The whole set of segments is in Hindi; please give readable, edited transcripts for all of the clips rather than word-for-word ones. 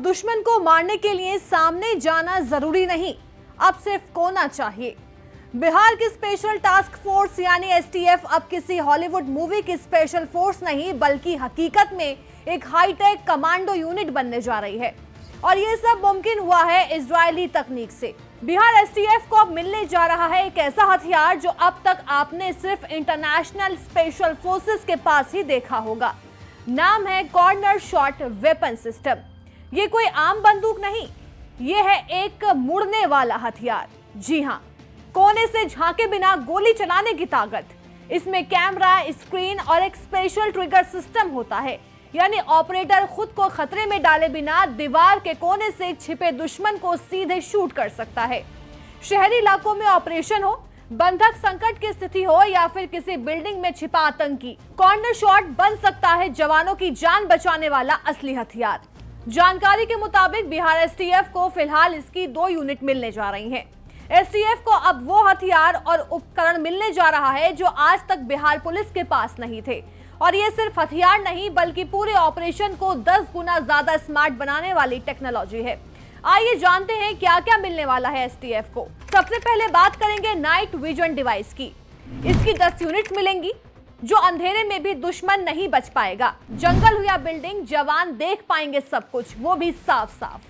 दुश्मन को मारने के लिए सामने जाना जरूरी नहीं, अब सिर्फ कोना चाहिए। बिहार की स्पेशल टास्क फोर्स यानी एसटीएफ अब किसी हॉलीवुड मूवी की स्पेशल फोर्स नहीं बल्कि हकीकत में एक हाईटेक कमांडो यूनिट बनने जा रही है। और ये सब मुमकिन हुआ है इजरायली तकनीक से। बिहार एसटीएफ को अब मिलने जा रहा है एक ऐसा हथियार जो अब तक आपने सिर्फ इंटरनेशनल स्पेशल फोर्सेस के पास ही देखा होगा। नाम है कॉर्नर शॉट वेपन सिस्टम। ये कोई आम बंदूक नहीं, ये है एक मुड़ने वाला हथियार। जी हाँ, कोने से झांके बिना गोली चलाने की ताकत। इसमें कैमरा, स्क्रीन और एक स्पेशल ट्रिगर सिस्टम होता है, यानी ऑपरेटर खुद को खतरे में डाले बिना दीवार के कोने से छिपे दुश्मन को सीधे शूट कर सकता है। शहरी इलाकों में ऑपरेशन हो, बंधक संकट की स्थिति हो या फिर किसी बिल्डिंग में छिपा आतंकी, कॉर्नर शॉट बन सकता है जवानों की जान बचाने वाला असली हथियार। जानकारी के मुताबिक बिहार एसटीएफ को फिलहाल इसकी 2 यूनिट मिलने जा रही हैं। एसटीएफ को अब वो हथियार और उपकरण मिलने जा रहा है जो आज तक बिहार पुलिस के पास नहीं थे। और ये सिर्फ हथियार नहीं बल्कि पूरे ऑपरेशन को 10 गुना ज्यादा स्मार्ट बनाने वाली टेक्नोलॉजी है। आइए जानते हैं क्या क्या मिलने वाला है एसटीएफ को। सबसे पहले बात करेंगे नाइट विजन डिवाइस की। इसकी 10 यूनिट्स मिलेंगी जो अंधेरे में भी दुश्मन नहीं बच पाएगा। जंगल हो या बिल्डिंग, जवान देख पाएंगे सब कुछ, वो भी साफ साफ।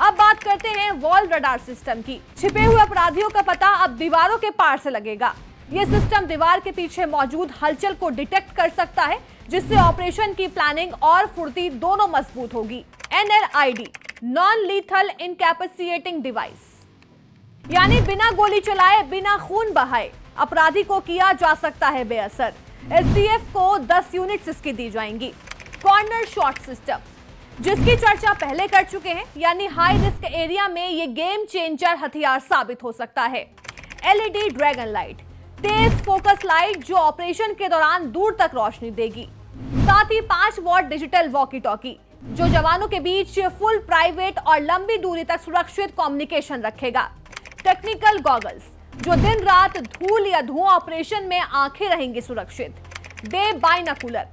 अब बात करते हैं वॉल रडार सिस्टम की। छिपे हुए अपराधियों का पता अब दीवारों के पार से लगेगा। यह सिस्टम दीवार के पीछे मौजूद हलचल को डिटेक्ट कर सकता है, जिससे ऑपरेशन की प्लानिंग और फुर्ती दोनों मजबूत होगी। NLID, नॉन लीथल इनकैपेसिटेटिंग डिवाइस, यानी बिना गोली चलाए, बिना खून बहाए अपराधी को किया जा सकता है बेअसर। एसटीएफ को 10 यूनिट्स इसकी दी जाएंगी। कॉर्नर शॉट सिस्टम, जिसकी चर्चा पहले कर चुके हैं, यानी हाई रिस्क एरिया में ये गेम चेंजर हथियार साबित हो सकता है। LED ड्रैगन लाइट, तेज फोकस लाइट जो ऑपरेशन के दौरान दूर तक रोशनी देगी। साथ ही 5 वॉट डिजिटल वॉकी टॉकी जो जवानों के बीच फुल प्राइवेट और लंबी दूरी तक सुरक्षित कम्युनिकेशन रखेगा। टेक्निकल गॉगल्स, जो दिन रात धूल या धुआं ऑपरेशन में आंखें रहेंगी सुरक्षित। डे बाइनाकुलर,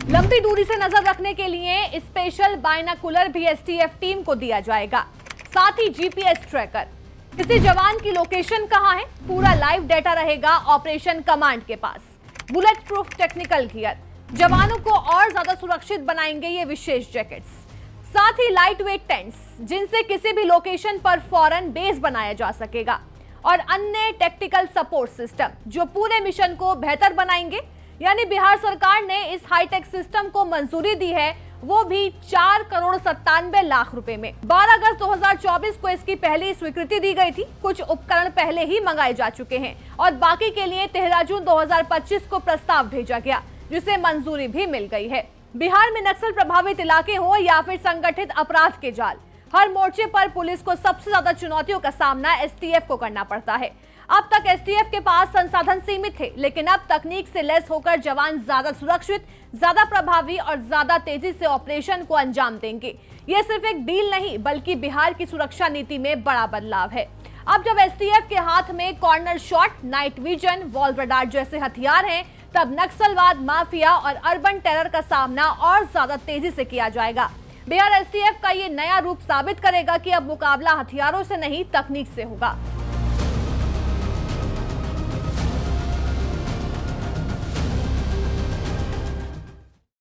लंबी दूरी से नजर रखने के लिए स्पेशल बाइनाकुलर भी एसटीएफ टीम को दिया जाएगा। साथ ही जीपीएस ट्रैकर, किसी जवान की लोकेशन कहां है पूरा लाइव डेटा रहेगा ऑपरेशन कमांड के पास। बुलेट प्रूफ टेक्निकल गियर, जवानों को और ज्यादा सुरक्षित बनाएंगे ये विशेष जैकेट्स। साथ ही लाइट वेट टेंट्स, जिनसे किसी भी लोकेशन पर फौरन बेस बनाया जा सकेगा। और अन्य टेक्निकल सपोर्ट सिस्टम जो पूरे मिशन को बेहतर बनाएंगे। यानी बिहार सरकार ने इस हाईटेक सिस्टम को मंजूरी दी है, वो भी 4,97,00,000 रुपए में। 12 अगस्त 2024 को इसकी पहली स्वीकृति दी गई थी। कुछ उपकरण पहले ही मंगाए जा चुके हैं और बाकी के लिए 13 जून 2025 को प्रस्ताव भेजा गया, जिसे मंजूरी भी मिल गई है। बिहार में नक्सल प्रभावित इलाके हो या फिर संगठित अपराध के जाल, हर मोर्चे पर पुलिस को सबसे ज्यादा चुनौतियों का सामना एसटीएफ को करना पड़ता है। अब तक एसटीएफ के पास संसाधन सीमित थे, लेकिन अब तकनीक से लैस होकर जवान ज्यादा सुरक्षित, ज्यादा प्रभावी और ज्यादा तेजी से ऑपरेशन को अंजाम देंगे। ये सिर्फ एक डील नहीं बल्कि बिहार की सुरक्षा नीति में बड़ा बदलाव है। अब जब एसटीएफ के हाथ में corner shot, night vision, wall radar जैसे हथियार हैं, तब नक्सलवाद, माफिया और अर्बन टेरर का सामना और ज्यादा तेजी से किया जाएगा। बिहार एसटीएफ का ये नया रूप साबित करेगा कि अब मुकाबला हथियारों से नहीं, तकनीक से होगा।